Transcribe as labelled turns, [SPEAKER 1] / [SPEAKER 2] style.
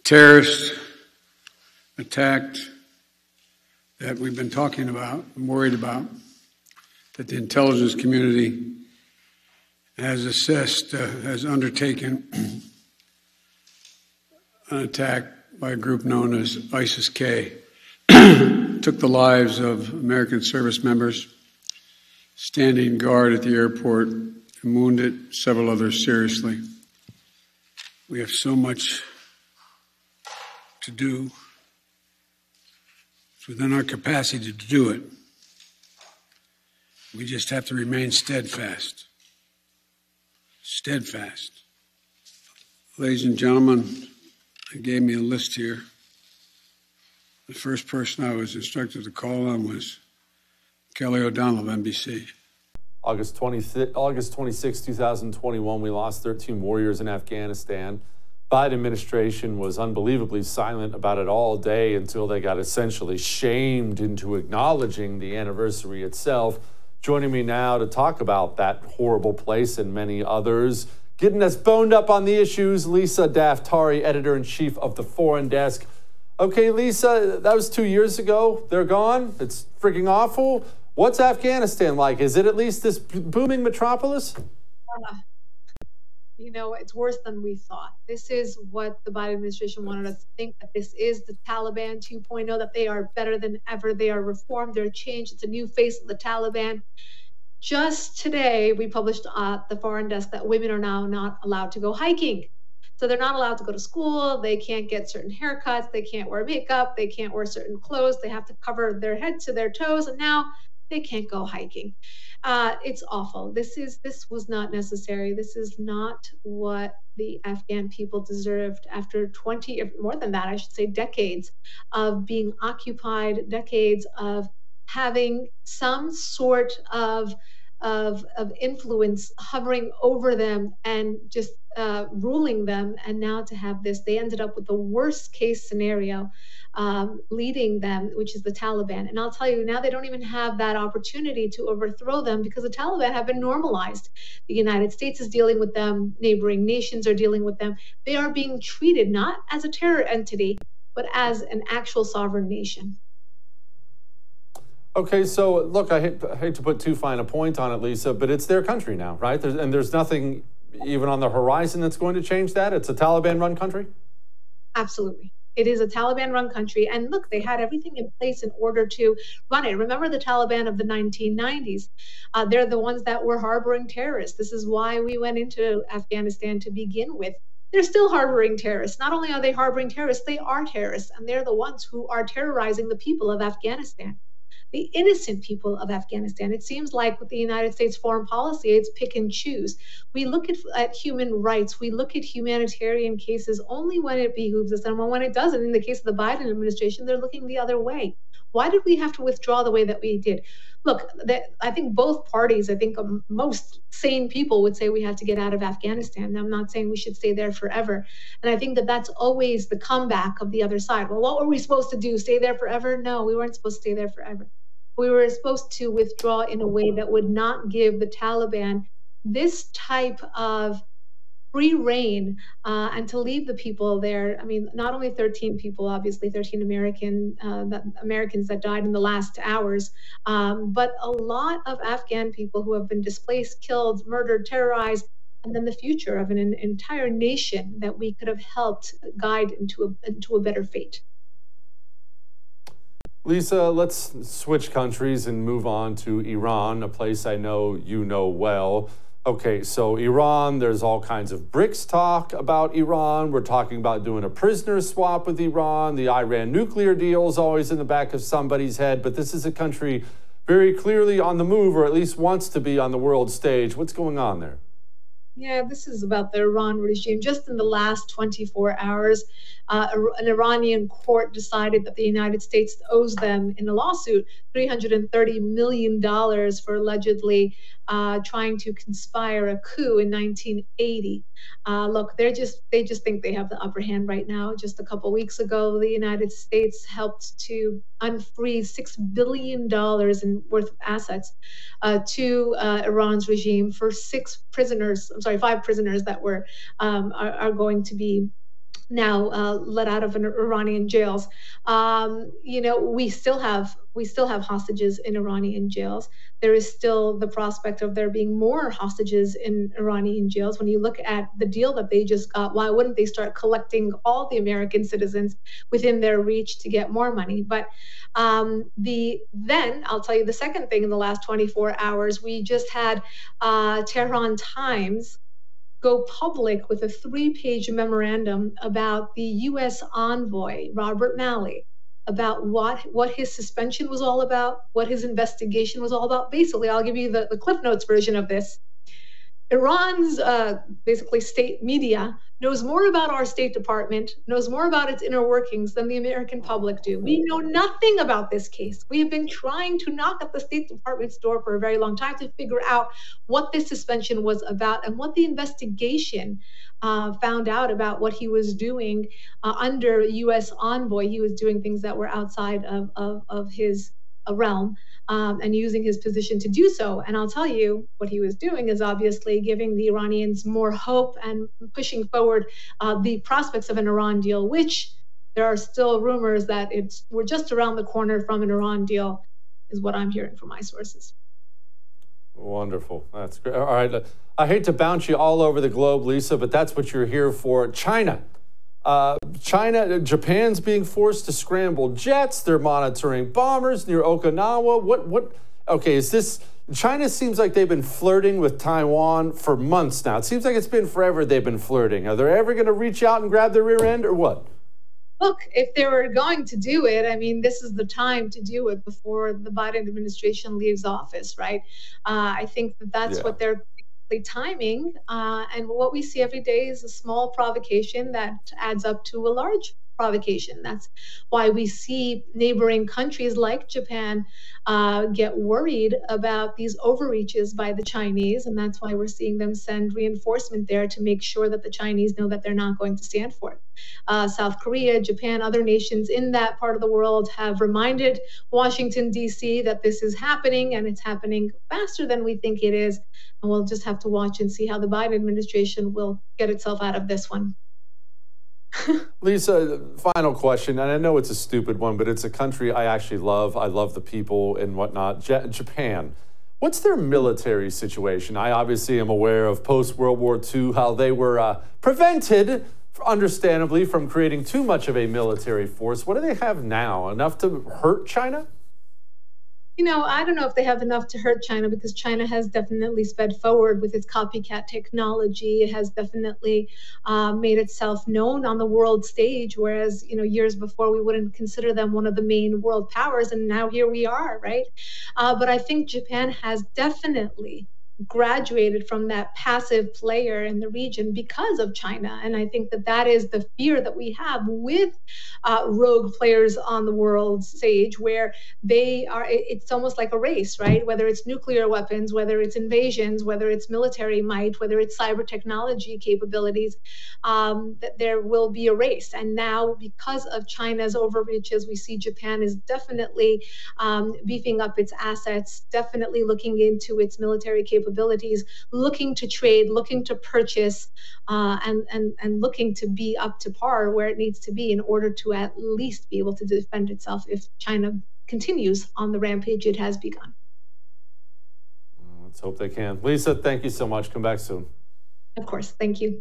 [SPEAKER 1] terrorist attack that we've been talking about and worried about, that the intelligence community has assessed, has undertaken an attack by a group known as ISIS-K. Took the lives of American service members standing guard at the airport and wounded several others seriously. We have so much to do. It's within our capacity to do it. We just have to remain steadfast. Steadfast. Ladies and gentlemen, they gave me a list here. The first person I was instructed to call on was Kelly O'Donnell of NBC.
[SPEAKER 2] August 26, 2021, we lost 13 warriors in Afghanistan. Biden administration was unbelievably silent about it all day until they got essentially shamed into acknowledging the anniversary itself. Joining me now to talk about that horrible place and many others, getting us boned up on the issues, Lisa Daftari, editor-in-chief of the Foreign Desk. Okay, Lisa, that was 2 years ago. They're gone. It's freaking awful. What's Afghanistan like? Is it at least this booming metropolis?
[SPEAKER 3] You know, it's worse than we thought. This is what the Biden administration wanted us to think, that this is the Taliban 2.0, that they are better than ever. They are reformed. They're changed. It's a new face of the Taliban. Just today, we published at the Foreign Desk that women are now not allowed to go hiking. So they're not allowed to go to school. They can't get certain haircuts. They can't wear makeup. They can't wear certain clothes. They have to cover their head to their toes. And now they can't go hiking. It's awful. This was not necessary. This is not what the Afghan people deserved after 20, or more than that, I should say, decades of being occupied, decades of having some sort of influence hovering over them and just ruling them. And now to have this, they ended up with the worst case scenario leading them, which is the Taliban. And I'll tell you, now they don't even have that opportunity to overthrow them because the Taliban have been normalized. The United States is dealing with them. Neighboring nations are dealing with them. They are being treated not as a terror entity, but as an actual sovereign nation.
[SPEAKER 2] Okay, so look, I hate to put too fine a point on it, Lisa, but it's their country now, right? There's nothing even on the horizon that's going to change that? It's a Taliban-run country?
[SPEAKER 3] Absolutely. It is a Taliban-run country. And look, they had everything in place in order to run it. Remember the Taliban of the 1990s? They're the ones that were harboring terrorists. This is why we went into Afghanistan to begin with. They're still harboring terrorists. Not only are they harboring terrorists, they are terrorists. And they're the ones who are terrorizing the people of Afghanistan, the innocent people of Afghanistan. It seems like with the United States foreign policy, it's pick and choose. We look at human rights. We look at humanitarian cases only when it behooves us. And when it doesn't, in the case of the Biden administration, they're looking the other way. Why did we have to withdraw the way that we did? Look, I think both parties, I think most sane people would say we have to get out of Afghanistan. I'm not saying we should stay there forever. And I think that that's always the comeback of the other side. Well, what were we supposed to do? Stay there forever? No, we weren't supposed to stay there forever. We were supposed to withdraw in a way that would not give the Taliban this type of free reign and to leave the people there. I mean, not only 13 people, obviously 13 Americans that died in the last hours, but a lot of Afghan people who have been displaced, killed, murdered, terrorized, and then the future of an entire nation that we could have helped guide into a better fate.
[SPEAKER 2] Lisa, let's switch countries and move on to Iran, a place I know you know well. Okay, so Iran, there's all kinds of BRICS talk about Iran. We're talking about doing a prisoner swap with Iran. The Iran nuclear deal is always in the back of somebody's head, but this is a country very clearly on the move, or at least wants to be on the world stage. What's going on there?
[SPEAKER 3] Yeah, this is about the Iran regime. Just in the last 24 hours, an Iranian court decided that the United States owes them, in a lawsuit, $330 million for allegedly trying to conspire a coup in 1980. Look, they just think they have the upper hand right now. Just a couple weeks ago, the United States helped to unfreeze $6 billion in worth of assets to Iran's regime for 5 prisoners that were are going to be now let out of Iranian jails. We still have hostages in Iranian jails. There is still the prospect of there being more hostages in Iranian jails. When you look at the deal that they just got, why wouldn't they start collecting all the American citizens within their reach to get more money? But then I'll tell you the second thing in the last 24 hours, we just had Tehran Times go public with a 3-page memorandum about the U.S. envoy, Robert Malley, about what his suspension was all about, what his investigation was all about. Basically, I'll give you the Cliff Notes version of this. Iran's basically state media knows more about our State Department, knows more about its inner workings than the American public do. We know nothing about this case. We have been trying to knock at the State Department's door for a very long time to figure out what this suspension was about and what the investigation found out about what he was doing under U.S. envoy. He was doing things that were outside of his realm. And using his position to do so. And I'll tell you, what he was doing is obviously giving the Iranians more hope and pushing forward the prospects of an Iran deal, which there are still rumors that we're just around the corner from an Iran deal, is what I'm hearing from my sources.
[SPEAKER 2] Wonderful. That's great. All right. I hate to bounce you all over the globe, Lisa, but that's what you're here for. China. Japan's being forced to scramble jets. They're monitoring bombers near Okinawa. Okay, China seems like they've been flirting with Taiwan for months now. It seems like it's been forever they've been flirting. Are they ever going to reach out and grab their rear end or what?
[SPEAKER 3] Look, if they were going to do it, I mean, this is the time to do it before the Biden administration leaves office, right? I think that's what they're timing, and what we see every day is a small provocation that adds up to a large provocation. That's why we see neighboring countries like Japan get worried about these overreaches by the Chinese, and that's why we're seeing them send reinforcement there to make sure that the Chinese know that they're not going to stand for it. South Korea, Japan, other nations in that part of the world have reminded Washington, D.C. that this is happening, and it's happening faster than we think it is. And we'll just have to watch and see how the Biden administration will get itself out of this one.
[SPEAKER 2] Lisa, final question, and I know it's a stupid one, but it's a country I actually love. I love the people and whatnot. Japan. What's their military situation? I obviously am aware of post-World War II, how they were prevented, understandably, from creating too much of a military force. What do they have now? Enough to hurt China?
[SPEAKER 3] I don't know if they have enough to hurt China, because China has definitely sped forward with its copycat technology. It has definitely made itself known on the world stage, whereas, years before we wouldn't consider them one of the main world powers, and now here we are, right? But I think Japan has definitely graduated from that passive player in the region because of China. And I think that is the fear that we have with rogue players on the world stage, where it's almost like a race, right? Whether it's nuclear weapons, whether it's invasions, whether it's military might, whether it's cyber technology capabilities, that there will be a race. And now, because of China's overreaches, we see Japan is definitely beefing up its assets, definitely looking into its military capabilities, looking to trade, looking to purchase, and looking to be up to par where it needs to be in order to at least be able to defend itself if China continues on the rampage it has begun.
[SPEAKER 2] Let's hope they can. Lisa, thank you so much. Come back soon.
[SPEAKER 3] Of course. Thank you.